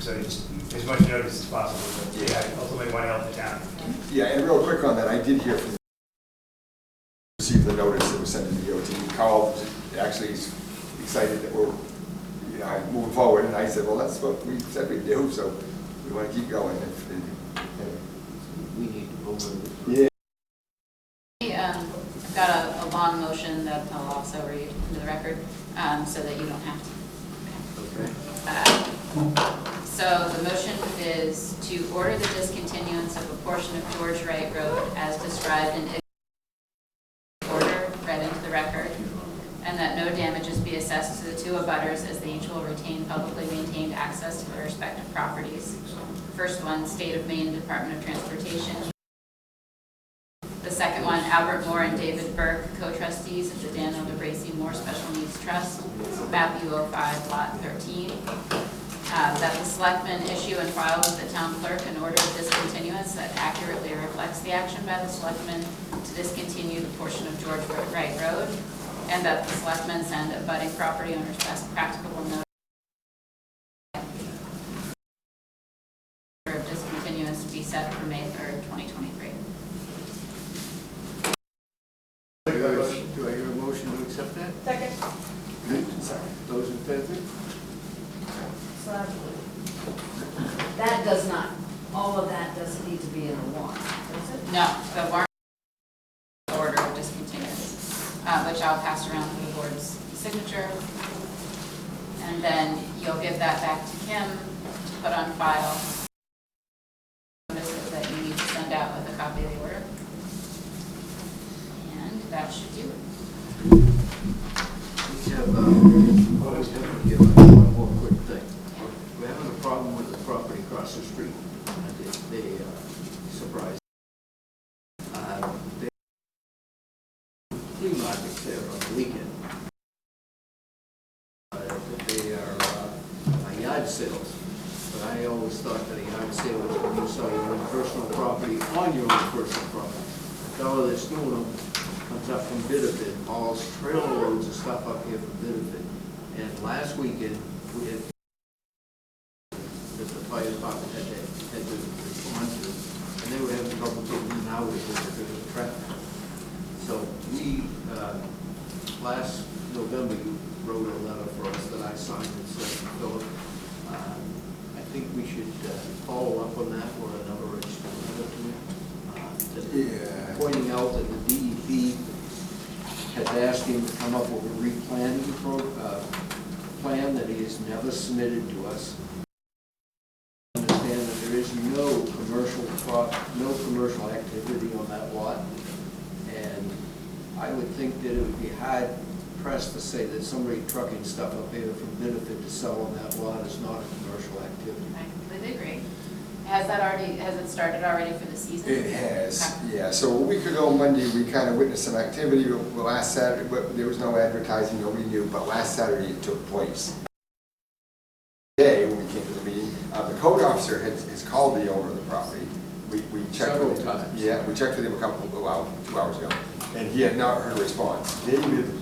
Speaker 11: So just as much notice as possible, but yeah, I ultimately want to help the town.
Speaker 3: Yeah, and real quick on that, I did hear from, received the notice that was sent to the DOT. He called, actually he's excited that we're, you know, moving forward, and I said, well, that's what we said we'd do, so we want to keep going.
Speaker 2: We need to move on.
Speaker 3: Yeah.
Speaker 1: I've got a long motion that I'll also read into the record, so that you don't have to.
Speaker 2: Okay.
Speaker 1: So the motion is to order the discontinuance of a portion of George Wright Road as described in order read into the record, and that no damages be assessed to the two abutters as they each will retain publicly maintained access to their respective properties. First one, State of Maine Department of Transportation. The second one, Albert Moore and David Burke, co-trustees of the Dan Elder Bracy Moore Special Needs Trust, map U05, lot 13. That the selectmen issue and file with the town clerk an order of discontinuance that accurately reflects the action by the selectmen to discontinue the portion of George Wright Road, and that the selectmen send abutting property owners best practicable notice of discontinuance to be set for May 3rd, 2023.
Speaker 2: Do I hear a motion to accept that?
Speaker 4: Second.
Speaker 2: Those in favor?
Speaker 4: That does not, all of that doesn't need to be in the warrant, does it?
Speaker 1: No, the warrant order of discontinuance, which I'll pass around for the board's signature. And then you'll give that back to Kim to put on file. Notices that you need to send out with a copy of the order. And that should do it.
Speaker 2: We have, always have to give one more quick thing. We're having a problem with the property across the street. They surprised. Flea markets there on the weekend. They are yard sales. But I always thought that a yard sale was when you sell your own personal property on your own personal property. The fellow that's doing them comes up from Bitterford, hauls trailer loads of stuff up here from Bitterford. And last weekend, we had that the fire department had to respond to, and they were having trouble getting in and out because of the traffic. So we, last November, you wrote a letter for us that I signed and said, Philip, I think we should follow up on that or another registered letter to him. Pointing out that the DEP has asked him to come up with a replanting plan that he has never submitted to us. Understand that there is no commercial activity on that lot, and I would think that it would be hard pressed to say that somebody trucking stuff up here from Bitterford to sell on that lot is not a commercial activity.
Speaker 1: I completely agree. Has it started already for the season?
Speaker 3: It has,
Speaker 1: Okay.
Speaker 3: yeah. So a week ago Monday, we kind of witnessed some activity. Last Saturday, but there was no advertising, nobody knew, but last Saturday it took place. Today, when we came to the meeting, the code officer has called the owner of the property. We checked
Speaker 2: Several
Speaker 3: with him.
Speaker 2: times.
Speaker 3: Yeah, we checked with him two hours ago, and he had not heard a response. David,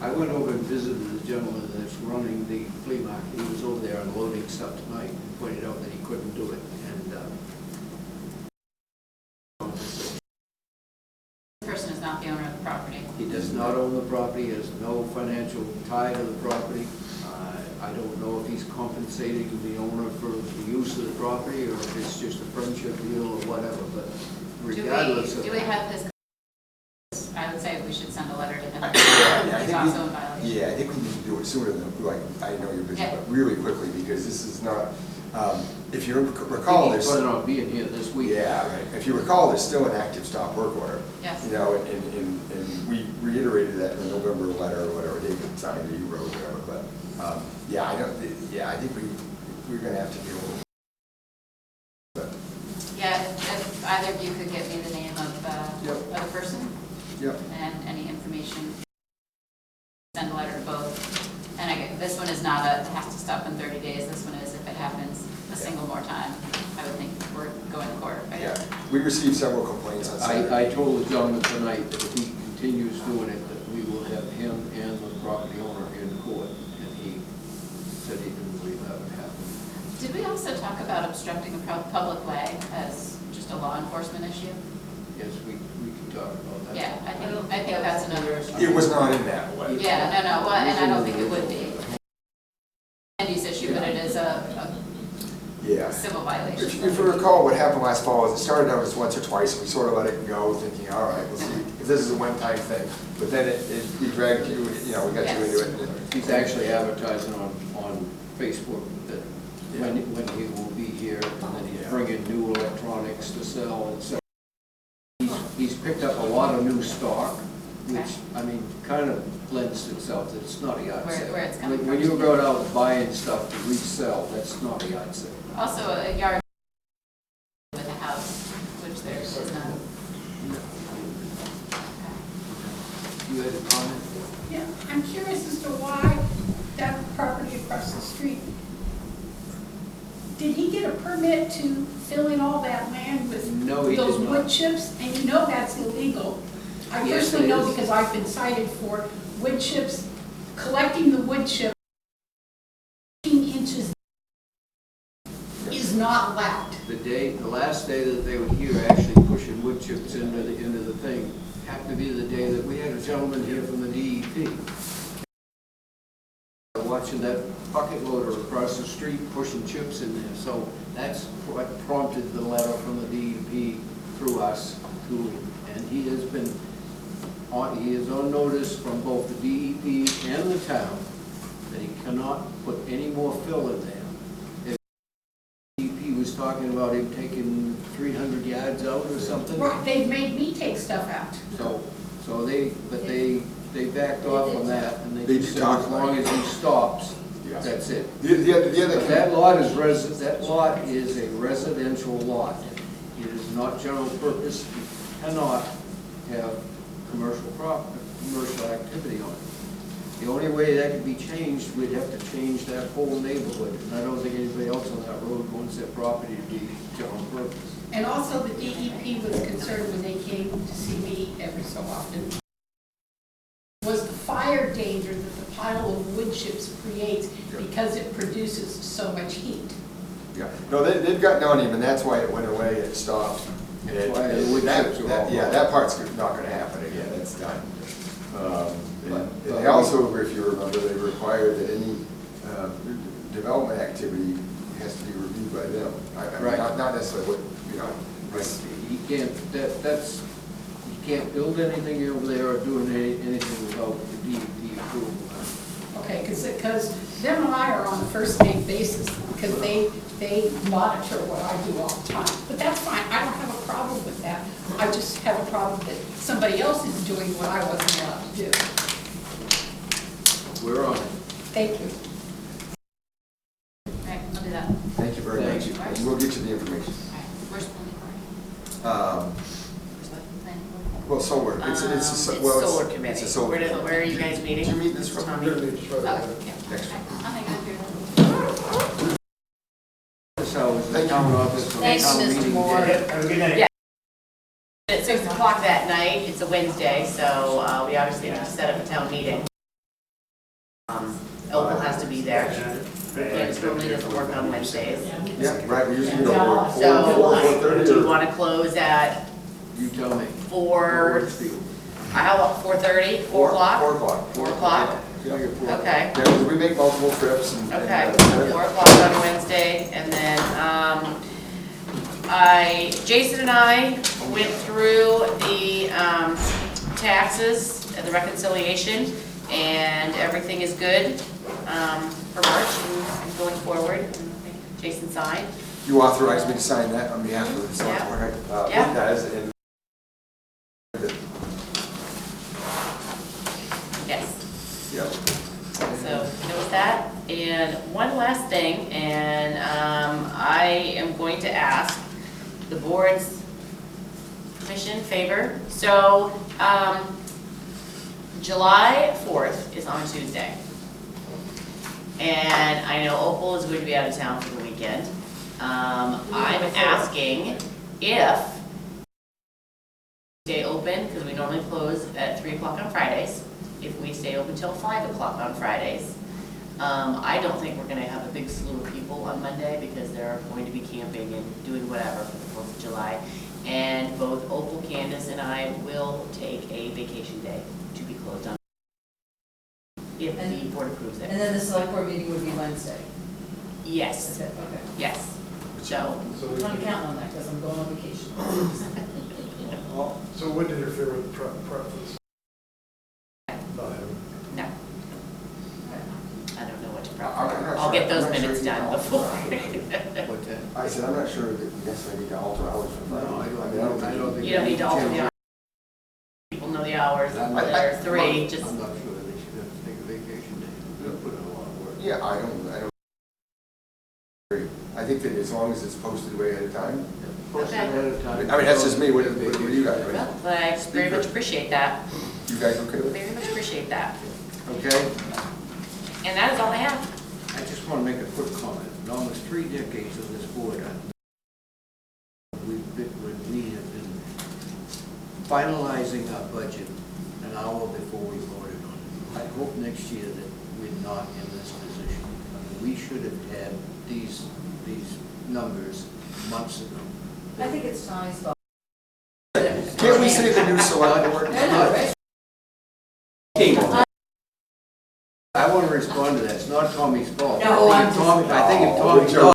Speaker 2: I went over and visited the gentleman that's running the flea market. He was over there unloading stuff tonight and pointed out that he couldn't do it. And
Speaker 1: person is not the owner of the property.
Speaker 2: He does not own the property, has no financial tie to the property. I don't know if he's compensating the owner for the use of the property, or if it's just a friendship deal or whatever, but regardless of.
Speaker 1: Do we have his, I would say we should send a letter to him.
Speaker 3: I
Speaker 1: He's
Speaker 3: think
Speaker 1: also in violation.
Speaker 3: Yeah, I think we need to do it sooner than, like, I know you're busy,
Speaker 1: Yeah.
Speaker 3: but really quickly, because this is not, if you recall,
Speaker 2: He's
Speaker 3: there's.
Speaker 2: planning on being here this week.
Speaker 3: Yeah, right. If you recall, there's still an active stop work order.
Speaker 1: Yes.
Speaker 3: You know, and we reiterated that in the November letter or whatever, David signed or you wrote, whatever, but, yeah, I think we're gonna have to deal with it. But,
Speaker 1: Yeah, if either of you could get me the name of
Speaker 3: Yep.
Speaker 1: of the person
Speaker 3: Yep,
Speaker 1: and any information, send a letter to both. And this one is not a, has to stop in 30 days. This one is if it happens a single more time, I would think we're going to court, right?
Speaker 3: yeah. We received several complaints on Saturday.
Speaker 2: I told the gentleman tonight that if he continues doing it, that we will have him and the property owner in court, and he said he didn't believe that would happen.
Speaker 1: Did we also talk about obstructing a public way as just a law enforcement issue?
Speaker 2: Yes, we can talk about that.
Speaker 1: Yeah, I think that's another issue.
Speaker 3: It was not in that way.
Speaker 1: Yeah, no, well, and I don't think it would be. Land use issue, but it is a
Speaker 3: Yeah.
Speaker 1: civil violation.
Speaker 3: If you recall, what happened last fall is it started out as once or twice, and we sort of let it go, thinking, all right, we'll see if this is a one-time thing. But then we dragged you, we got you into it.
Speaker 2: He's actually advertising on Facebook that when he will be here, and then he's bringing new electronics to sell, and so. He's picked up a lot of new stock, which, I mean, kind of lends itself, it's not a yard sale.
Speaker 1: Where it's coming
Speaker 2: When
Speaker 1: from.
Speaker 2: you go out buying stuff to resell, that's not a yard sale.
Speaker 1: Also, a yard with a house, which there is none.
Speaker 2: You had a comment?
Speaker 12: Yeah, I'm curious as to why that property across the street, did he get a permit to fill in all that land with
Speaker 2: No, he did
Speaker 12: those
Speaker 2: not.
Speaker 12: wood chips? And you know that's illegal. I
Speaker 2: Yes,
Speaker 12: personally
Speaker 2: it
Speaker 12: know
Speaker 2: is.
Speaker 12: because I've been cited for wood chips, collecting the wood chip 15 inches is not allowed.
Speaker 2: The last day that they were here actually pushing wood chips into the thing, happened to be the day that we had a gentleman here from the DEP. Watching that bucket loader across the street pushing chips in there, so that's what prompted the letter from the DEP through us to him. And he has been he is on notice from both the DEP and the town that he cannot put any more fill in there. DEP was talking about him taking 300 yards out or something.
Speaker 12: Right, they've made me take stuff out.
Speaker 2: So they backed off on that, and
Speaker 3: They
Speaker 2: they
Speaker 3: did
Speaker 2: just said
Speaker 3: talk
Speaker 2: as
Speaker 3: about
Speaker 2: long
Speaker 3: it.
Speaker 2: as he stops,
Speaker 3: Yeah.
Speaker 2: that's it.
Speaker 3: The other.
Speaker 2: But that lot is a residential lot. It is not general purpose. You cannot have commercial activity on it. The only way that could be changed, we'd have to change that whole neighborhood. And I don't think anybody else on that road wants their property to be general purpose.
Speaker 12: And also the DEP was concerned when they came to see me every so often, was the fire danger that the pile of wood chips creates because it produces so much heat.
Speaker 3: Yeah, no, they've gotten on him, and that's why it went away, it stopped. And
Speaker 2: That's why the wood chips are all
Speaker 3: yeah,
Speaker 2: gone.
Speaker 3: that part's not gonna happen again, it's done. And they also, if you remember, they require that any development activity has to be reviewed by them. I mean,
Speaker 2: Right.
Speaker 3: not necessarily what, you know, it's-
Speaker 2: You can't, you can't build anything over there or do anything without the DEP approval.
Speaker 12: Okay, because them and I are on a first name basis, because they monitor what I do all the time. But that's fine, I don't have a problem with that. I just have a problem that somebody else is doing what I wasn't allowed to do.
Speaker 2: We're on it.
Speaker 12: Thank you.
Speaker 1: All right, I'll do that.
Speaker 3: Thank you very much.
Speaker 2: Thank you.
Speaker 3: And we'll get you the information.
Speaker 1: All right, where's planning board? Where's the planning board?
Speaker 3: Well, solar, it's a,
Speaker 13: It's
Speaker 3: well,
Speaker 13: solar
Speaker 3: it's
Speaker 13: committee.
Speaker 3: a solar.
Speaker 13: Where are you guys meeting?
Speaker 3: Did you meet this from?
Speaker 13: Tommy?
Speaker 1: Oh, yeah.
Speaker 3: Next
Speaker 1: Okay, I'll hang out here.
Speaker 2: So is the
Speaker 3: Thank you.
Speaker 2: town office. for the
Speaker 13: Thanks,
Speaker 2: town
Speaker 13: Mr.
Speaker 2: meeting
Speaker 13: Moore.
Speaker 2: day.
Speaker 11: Have a good night.
Speaker 13: Yeah. At 6 o'clock that night, it's a Wednesday, so we obviously have to set up a town meeting. Opal has to be there. It normally doesn't work on Wednesdays.
Speaker 3: Yeah, right, we usually go
Speaker 13: So,
Speaker 3: 4:30
Speaker 13: do you
Speaker 3: or.
Speaker 13: want to close at
Speaker 2: You tell me.
Speaker 13: How about 4:30, 4 o'clock?
Speaker 3: 4 o'clock.
Speaker 13: 4 o'clock?
Speaker 3: Yeah.
Speaker 13: Okay.
Speaker 3: Yeah, 'cause we make multiple trips and.
Speaker 13: Okay,
Speaker 3: and,
Speaker 13: 4 o'clock on Wednesday, and then, Jason and I went through the, taxes and the reconciliation, and everything is good, for March and going forward. Jason signed.
Speaker 3: You authorized me to sign that on behalf of the select
Speaker 13: Yeah.
Speaker 3: board, right?
Speaker 13: Yeah.
Speaker 3: It does, and.
Speaker 13: Yes.
Speaker 3: Yeah.
Speaker 13: So, note that. And one last thing, and I am going to ask the board's permission, favor. So, July 4th is on Tuesday. And I know Opal is going to be out of town for the weekend. I'm asking if stay open, because we normally close at 3 o'clock on Fridays, if we stay open till 5 o'clock on Fridays. I don't think we're gonna have a big slew of people on Monday, because they're going to be camping and doing whatever for the 4th of July. And both Opal, Candace, and I will take a vacation day to be closed on, if the board approves it.
Speaker 4: And then the select board meeting would be Wednesday.
Speaker 13: Yes,
Speaker 4: That's it, okay.
Speaker 13: yes. So,
Speaker 4: I'm not counting on that, because I'm going on vacation.
Speaker 7: So it wouldn't interfere with the prep for this? Not having.
Speaker 13: no. I don't know what to
Speaker 3: I'm not
Speaker 13: prep. I'll
Speaker 3: sure-
Speaker 13: get those
Speaker 3: I'm not sure
Speaker 13: minutes
Speaker 3: you
Speaker 13: done
Speaker 3: can
Speaker 13: before.
Speaker 2: What's that?
Speaker 3: I said, I'm not sure that we necessarily need to alter hours for Friday.
Speaker 2: No, I
Speaker 3: mean,
Speaker 2: don't think.
Speaker 13: You don't need to alter the hours. People know the hours, they're 3, just.
Speaker 2: I'm not sure that they should have to take a vacation day. They'll put in a lot of work.
Speaker 3: Yeah, I don't agree. I think that as long as it's posted way ahead of time.
Speaker 2: Post it
Speaker 13: Okay.
Speaker 2: ahead of time.
Speaker 3: I mean, that's just me, what do you guys,
Speaker 13: Well, but I very much appreciate that.
Speaker 3: you guys okay with it?
Speaker 13: Very much appreciate that.
Speaker 2: Okay?
Speaker 13: And that is all I have.
Speaker 2: I just want to make a quick comment. In almost 3 decades of this board, we have been finalizing our budget an hour before we voted on it. I hope next year that we're not in this position. I mean, we should have had these numbers months ago.
Speaker 4: I think it's Tony's fault.
Speaker 3: Can't we say the new select board?
Speaker 2: I want to respond to that. It's not Tommy's fault.
Speaker 4: No,
Speaker 2: I think if Tommy,
Speaker 3: Joe.